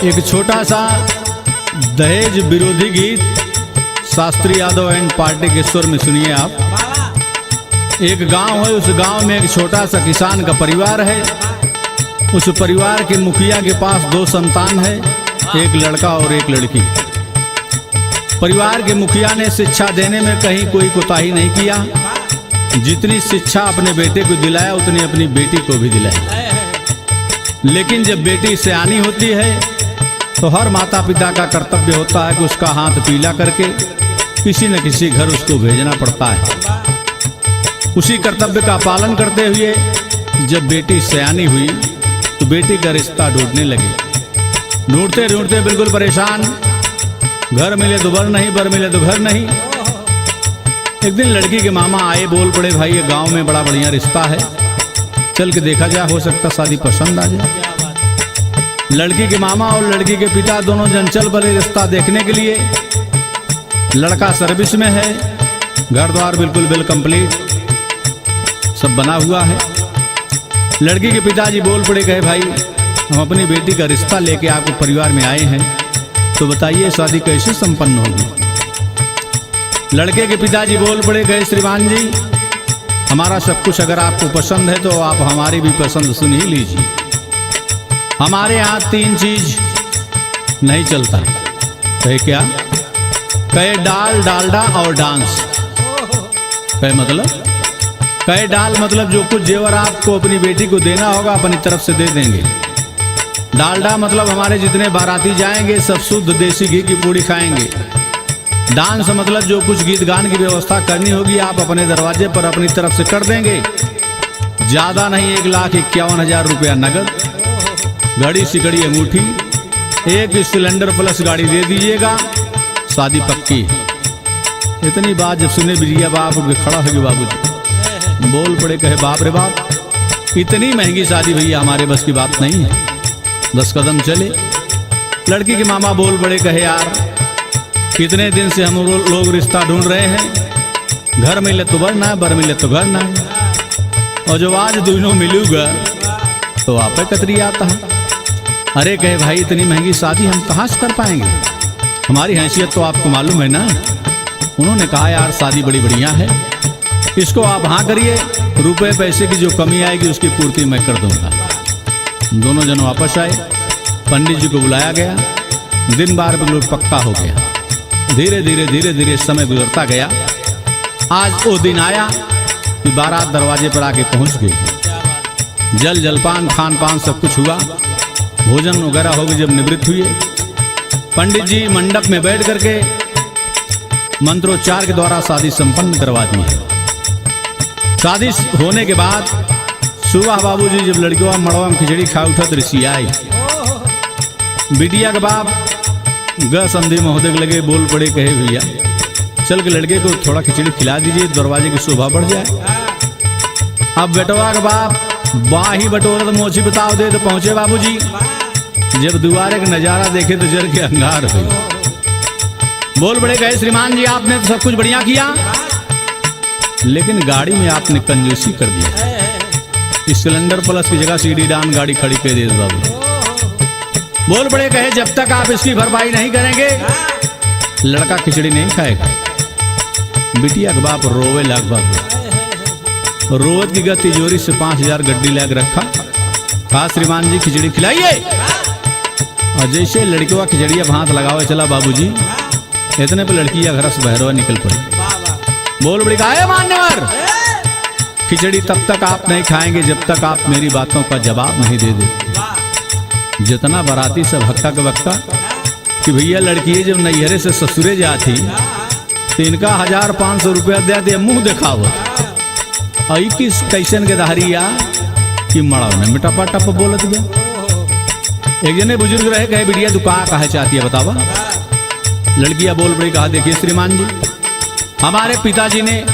एक छोटा सा दहेज विरोधी गीत शास्त्री यादव एंड पार्टी के स्वर में सुनिए आप। एक गांव है, उस गांव में एक छोटा सा किसान का परिवार है। उस परिवार के मुखिया के पास 2 संतान है, एक लड़का और एक लड़की। परिवार के मुखिया ने शिक्षा देने में कहीं कोई कोताही नहीं किया। जितनी शिक्षा अपने बेटे को दिलाया उतनी अपनी बेटी को भी दिलाई। लेकिन जब बेटी सयानी होती है तो हर माता पिता का कर्तव्य होता है कि उसका हाथ पीला करके किसी न किसी घर उसको भेजना पड़ता है। उसी कर्तव्य का पालन करते हुए जब बेटी सयानी हुई तो बेटी का रिश्ता ढूंढने लगे। ढूंढते ढूंढते बिल्कुल परेशान, घर मिले तो बर नहीं, बर मिले तो घर नहीं। एक दिन लड़की के मामा आए, बोल पड़े भाई ये गांव में बड़ा बढ़िया रिश्ता है, चल के देखा जाए, हो सकता शादी पसंद आ जाए। लड़की के मामा और लड़की के पिता दोनों जन चल पड़े रिश्ता देखने के लिए। लड़का सर्विस में है, घर द्वार बिल्कुल बिल कंप्लीट सब बना हुआ है। लड़की के पिताजी बोल पड़े, कहे भाई हम अपनी बेटी का रिश्ता लेके आपको परिवार में आए हैं, तो बताइए शादी कैसे संपन्न होगी। लड़के के पिताजी बोल पड़े, कहे श्रीमान जी हमारा सब कुछ अगर आपको पसंद है तो आप हमारी भी पसंद सुन ही लीजिए। हमारे यहाँ 3 चीज नहीं चलता। कहे क्या? कहे डाल, डालडा और डांस। कहे मतलब? कहे डाल मतलब जो कुछ जेवर आपको अपनी बेटी को देना होगा अपनी तरफ से दे देंगे। डालडा मतलब हमारे जितने बाराती जाएंगे सब शुद्ध देसी घी की पूड़ी खाएंगे। डांस मतलब जो कुछ गीत गान की व्यवस्था करनी होगी आप अपने दरवाजे पर अपनी तरफ से कर देंगे। ज्यादा नहीं, 1,51,000 रुपया नगद, घड़ी सिकड़ी अंगूठी, 1 सिलेंडर प्लस गाड़ी दे दीजिएगा, शादी पक्की। इतनी बात जब सुने बिरिया बाप उठ के खड़ा हो गया। बाबूजी बोल पड़े, कहे बाप रे बाप इतनी महंगी शादी भैया हमारे बस की बात नहीं है, 10 कदम चले। लड़की के मामा बोल पड़े, कहे यार कितने दिन से हम लोग रिश्ता ढूंढ रहे हैं, घर मिले तो बर ना, बर मिले तो घर ना, और जो आज दोनों मिलूगा तो आप कतरी आता है। अरे कहे भाई इतनी महंगी शादी हम कहाँ से कर पाएंगे, हमारी हैसियत तो आपको मालूम है ना। उन्होंने कहा यार शादी बड़ी बढ़िया है, इसको आप हाँ करिए, रुपए पैसे की जो कमी आएगी उसकी पूर्ति मैं कर दूंगा। दोनों जन वापस आए, पंडित जी को बुलाया गया, दिन बार बिल्कुल पक्का हो गया। धीरे धीरे धीरे धीरे समय गुजरता गया। आज वो दिन आया कि बारात दरवाजे पर आके पहुंच गई। जल जलपान खान पान सब कुछ हुआ, भोजन वगैरह हो गए। जब निवृत्त हुए पंडित जी मंडप में बैठ करके मंत्रोच्चार के द्वारा शादी संपन्न करवा दी है। शादी होने के बाद सुबह बाबूजी जब लड़कियों मड़वा में खिचड़ी खा उठा तो ऋषि आई। बिटिया के बाप ग संधि महोदय लगे, बोल पड़े, कहे भैया चल के लड़के को थोड़ा खिचड़ी खिला दीजिए, दरवाजे की शोभा बढ़ जाए। अब बेटवा के बाप बाही बटोरत मोची बताओ दे तो पहुंचे बाबूजी। जब दुआरे का नजारा देखे तो जर के अंगार हुई। बोल बड़े, कहे श्रीमान जी आपने तो सब कुछ बढ़िया किया, लेकिन गाड़ी में आपने कंजूसी कर दिया। इस सिलेंडर प्लस की जगह सीडी डान गाड़ी खड़ी कर दे बाबू। बोल बड़े, कहे जब तक आप इसकी भरपाई नहीं करेंगे लड़का खिचड़ी नहीं खाएगा। बिटिया के बाप रोवे लग बाबू, रोवत की गति तिजोरी से 5,000 गड्डी लग रखा। कहा श्रीमान जी खिचड़ी खिलाइए। और जैसे लड़कियों खिचड़िया हाथ लगावे चला बाबूजी, इतने पे लड़कियां घर से बहरवा निकल पड़ी। बोल बड़ी, कहा मान्यवर खिचड़ी तब तक आप नहीं खाएंगे जब तक आप मेरी बातों का जवाब नहीं दे देते। जितना बाराती सब हक्का के वक्का कि भैया लड़की जब नैहरे से ससुरे जाती तो इनका 1,500 रुपया दे दे, मुंह दिखावत। आई किस कैसन के दहरिया कि मड़ा ने मिटापा टप बोलत गया। एक जने बुजुर्ग रहे, कहे बिटिया तू कहा चाहती है बतावा। लड़कियां बोल पड़ी, कहा देखिए श्रीमान जी हमारे पिताजी ने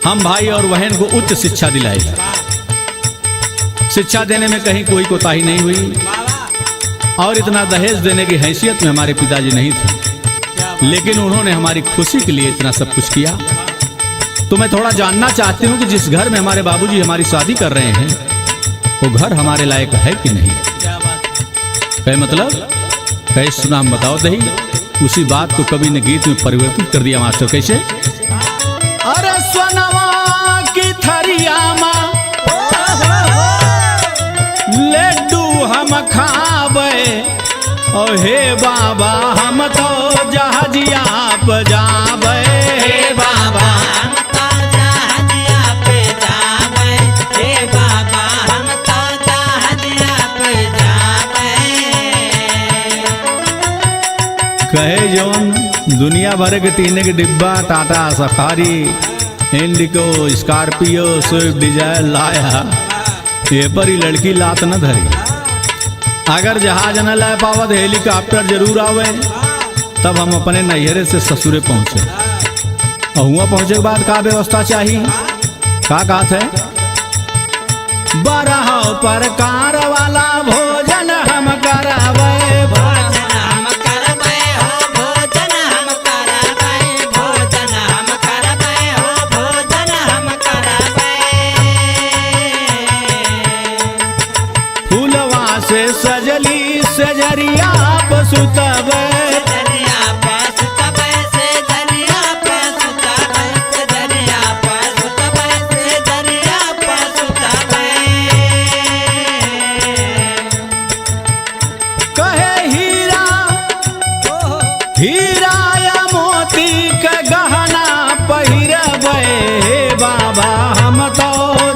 हम भाई और बहन को उच्च शिक्षा दिलाई। शिक्षा देने में कहीं कोई कोताही नहीं हुई, और इतना दहेज देने की हैसियत में हमारे पिताजी नहीं थे, लेकिन उन्होंने हमारी खुशी के लिए इतना सब कुछ किया। तो मैं थोड़ा जानना चाहती हूँ कि जिस घर में हमारे बाबूजी हमारी शादी कर रहे हैं वो घर हमारे लायक है कि नहीं। कहे मतलब कहे सुना हम बताओ दही। उसी बात को कवि ने गीत में परिवर्तित कर दिया मास्टर। कैसे? अरे सोनवा की थरिया माँ लड्डू हम खावे और हे बाबा हम तो जहाजिया पे जावे। हे बाबा हम तो जहाजिया पे जावे। हे बाबा हम तो जहाजिया पे जावे। कहे जौन दुनिया भर के तीन के डिब्बा टाटा सफारी इंडिको स्कॉर्पियो स्विफ्ट डिजायर लाया, ये पर ही लड़की लात न धरी। अगर जहाज न ला पावत हेलीकॉप्टर जरूर आवे, तब हम अपने नैहरे से ससुरे पहुंचे। और हुआ पहुंचे के बाद का व्यवस्था चाहिए? का बात है? 12 प्रकार वाला भोजन हम करावे। भोजन हम करबै हो, भोजन हम करबै। भोजन हम करबै हो, भोजन हम करबै। फूलवा से सजली सजरिया पसुतवे। दरिया पे सुतबै से दरिया पे सुतबै। से दरिया पे सुतबै से दरिया पे सुतबै। कहे हीरा हीरा या मोती के गहना पहिरबै। हे बाबा हम तो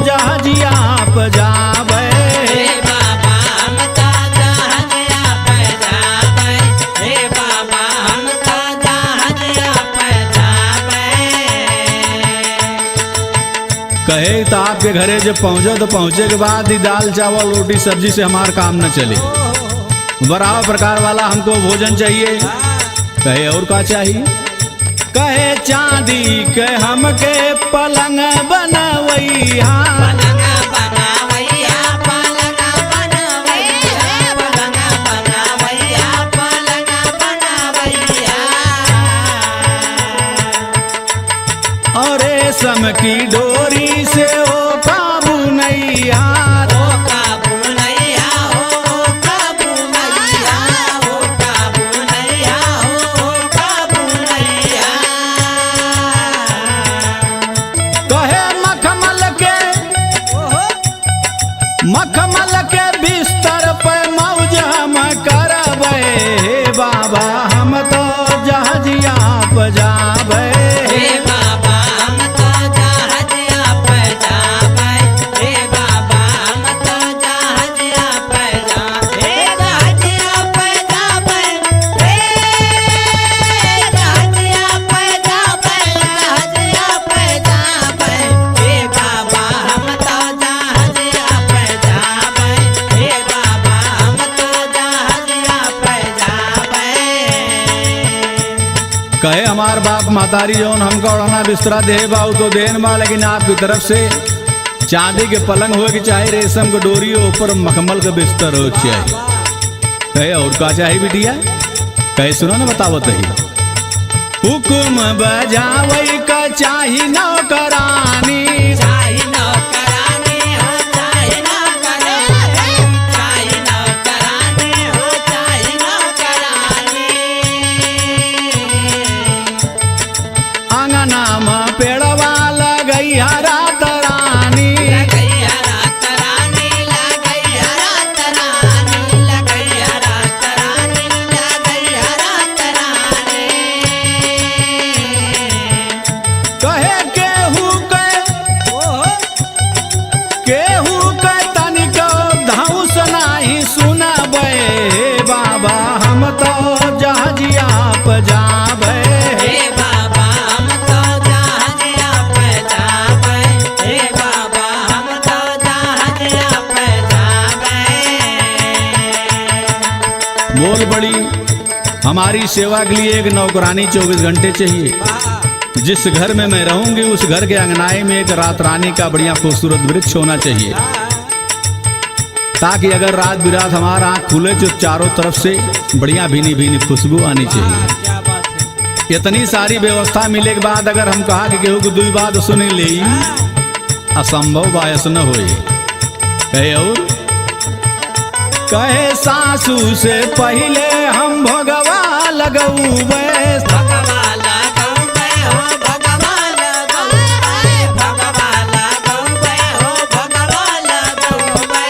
जहाजिया पे जावे। हे बाबा हम तो जहाजिया पे जाबै। हे बाबा हम तो जहाजिया पे जाबै। कहे तो आपके घरे जब पहुंचे तो पहुंचे के बाद ही दाल चावल रोटी सब्जी से हमार काम न चले। 12 प्रकार वाला हमको भोजन चाहिए। कहे और का चाहिए? कहे चांदी के हमके पलंग बनवैया। पलंग बनावैया, पलंग बनावैया, पलंग बनावैया, पलंग बनावैया। और रेशम की डोरी से ओ काबू नैया। ओ काबू नैया हो, ओ काबू नैया, ओ काबू नैया हो, ओ काबू नैया। कहे मखमल के बिस्तर पे मौज हम करबै। हे बाबा हम तो जहाजिया पे जावे। हे बाबा हम तो जहाजिया पे जाबै। हे बाबा हम तो जहाजिया पे जाबै। हे जहाजिया पे जाबै। हे जहाजिया पे जाबै। जहाजिया पे जाबै। हे बाबा हम तो जहाजिया पे जाबै। हे बाबा हम तो जहाजिया पे जाबै। कहे हमार बाप मातारी जौन हमका ओढ़ना बिस्तरा दे बाऊ तो देन बा, लेकिन आपकी तरफ से चांदी के पलंग हो के चाहे रेशम के डोरी हो, ऊपर मखमल के बिस्तर हो चाहिए। कहे और का चाहिए बिटिया? कहे सुनो ना बतावत ही। हुकुम बजावई का चाही नौकरानी। चाही नौकरानी हो, चाही नौकरानी। चाही नौकरानी हो, चाही नौकरानी। आंगना में पेड़वा लगैया रात रानी। लगैया रात रानी, लगैया रात रानी, लगैया रात रानी, लगैया रात रानी। कहे केहू के तनिक धौस नाही सुनबै। हे बाबा हम तो जहाजिया पे जावे। हे बाबा हम तो जहाजिया पे जाबै। हे बाबा हम तो जहाजिया पे जाबै। बोल बड़ी हमारी सेवा के लिए एक नौकरानी 24 घंटे चाहिए। जिस घर में मैं रहूंगी उस घर के अंगनाई में एक रात रानी का बढ़िया खूबसूरत वृक्ष होना चाहिए, ताकि अगर रात बिरात हमारा आँख खुले तो चारों तरफ से बढ़िया भीनी भीनी खुशबू आनी चाहिए। क्या बात है? इतनी सारी व्यवस्था मिले के बाद अगर हम कहा कि केहू की 2 बात सुन ले, असंभव बायस न होए। कहे और कहे सासू से पहले हम भोगवा लगौबे भगवाला गौबे हो भगवाला गौबे भगवाला गौबे हो भगवाला गौबे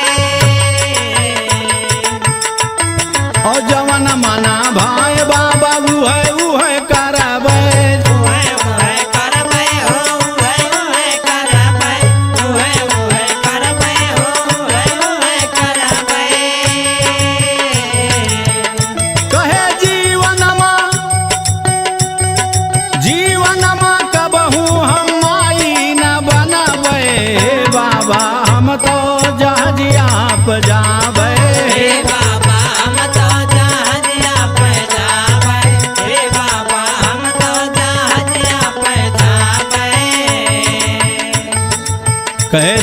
और जवन मना भाई बाबा उहे करबे उहे करबे हो उहे करबे उहे करबे हो उहे करबे कहे जीवनमा कबहू हम माई न बनबे बाबा हम तो जहाजिया पे जाबे हे बाबा हम तो जहाजिया पे जाबे हे बाबा हम तो जहाजिया पे जाबे कहे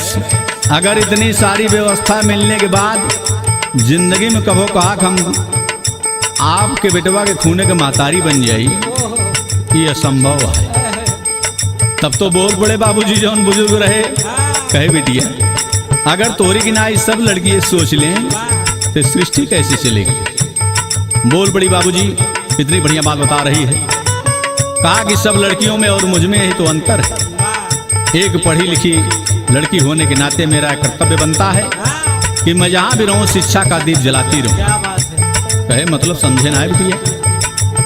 अगर इतनी सारी व्यवस्था मिलने के बाद जिंदगी में कभो कहा कि हम आपके बेटवा के खूने के महतारी बन जाई, ये असंभव है। तब तो बोल पड़े बाबूजी जौन बुजुर्ग रहे, कहे बेटिया अगर तोरी की नाई सब लड़की ये सोच लें तो सृष्टि कैसे चलेगी। बोल पड़ी बाबूजी इतनी बढ़िया बात बता रही है। कहा कि सब लड़कियों में और मुझ में ही तो अंतर है। एक पढ़ी लिखी लड़की होने के नाते मेरा कर्तव्य बनता है कि मैं जहाँ भी रहूँ शिक्षा का दीप जलाती रहूँ। कहे मतलब समझे ना बिटिया।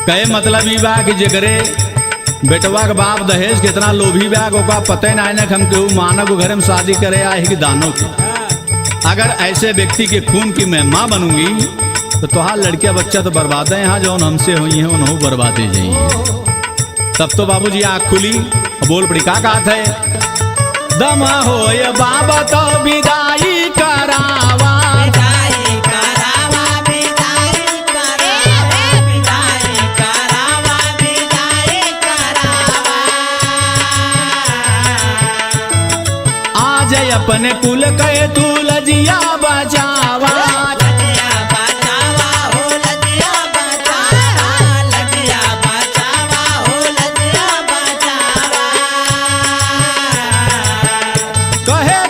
कहे मतलब ये बा कि जगरे बेटवा के बाप दहेज कितना लोभी बैग होगा पते ना है हम केहू मानव को घर में शादी करे आए कि दानों की। अगर ऐसे व्यक्ति के खून की मैं माँ बनूंगी तो तुहार लड़कियां बच्चा तो बर्बाद है। यहाँ जो हमसे हुई हैं उन्होंने बर्बादे जाइए। तब तो बाबूजी आँख खुली और बोल पड़ी का कहा है दम हो ये बाबा तो विदाई करावा विदाई करावा विदाई करावा विदाई करावा विदाई करावा आज अपने कुल के तू लजिया बजावा लजिया बचावा हो लजिया बचावा लजिया बचावा हो लजिया बचावा कहे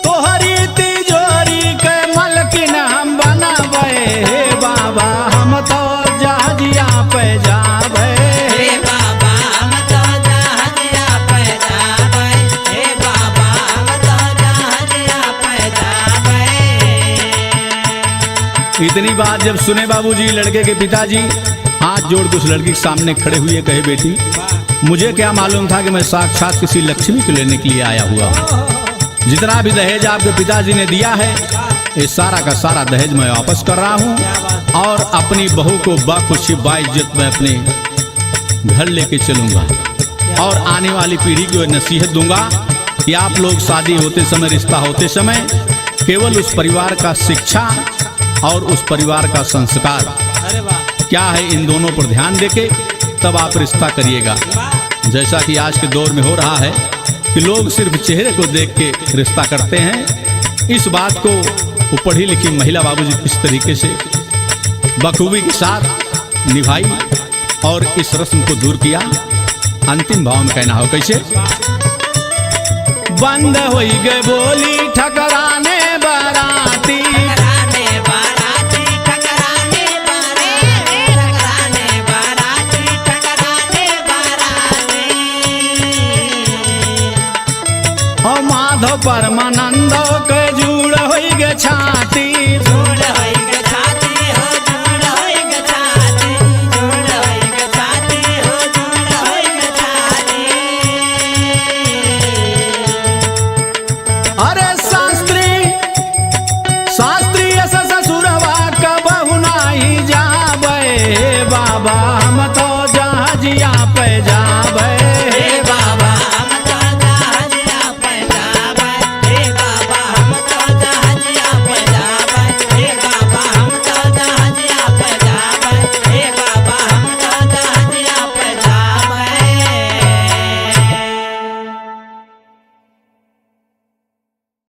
तोहरी तिजोरी के मलकिन हम बनबे हे बाबा हम तो जहाजिया पे जाबे हे बाबा हम तो जहाजिया पे जाबे हे बाबा हम तो जहाजिया पे जाबे। इतनी बात जब सुने बाबूजी लड़के के पिताजी हाथ जोड़ के उस लड़की के सामने खड़े हुए कहे बेटी मुझे क्या मालूम था कि मैं साक्षात किसी लक्ष्मी को लेने के लिए आया हुआ हूँ। जितना भी दहेज आपके पिताजी ने दिया है ये सारा का सारा दहेज मैं वापस कर रहा हूँ और अपनी बहू को बाखुशी बाइज्जत में अपने घर लेके चलूंगा और आने वाली पीढ़ी को नसीहत दूंगा कि आप लोग शादी होते समय रिश्ता होते समय केवल उस परिवार का शिक्षा और उस परिवार का संस्कार क्या है इन दोनों पर ध्यान देके तब आप रिश्ता करिएगा। जैसा कि आज के दौर में हो रहा है कि लोग सिर्फ चेहरे को देख के रिश्ता करते हैं। इस बात को वो पढ़ी लिखी महिला बाबूजी किस तरीके से बखूबी के साथ निभाई और इस रस्म को दूर किया। अंतिम भाव में कहना हो कैसे बंद हो गए बोली ठकराने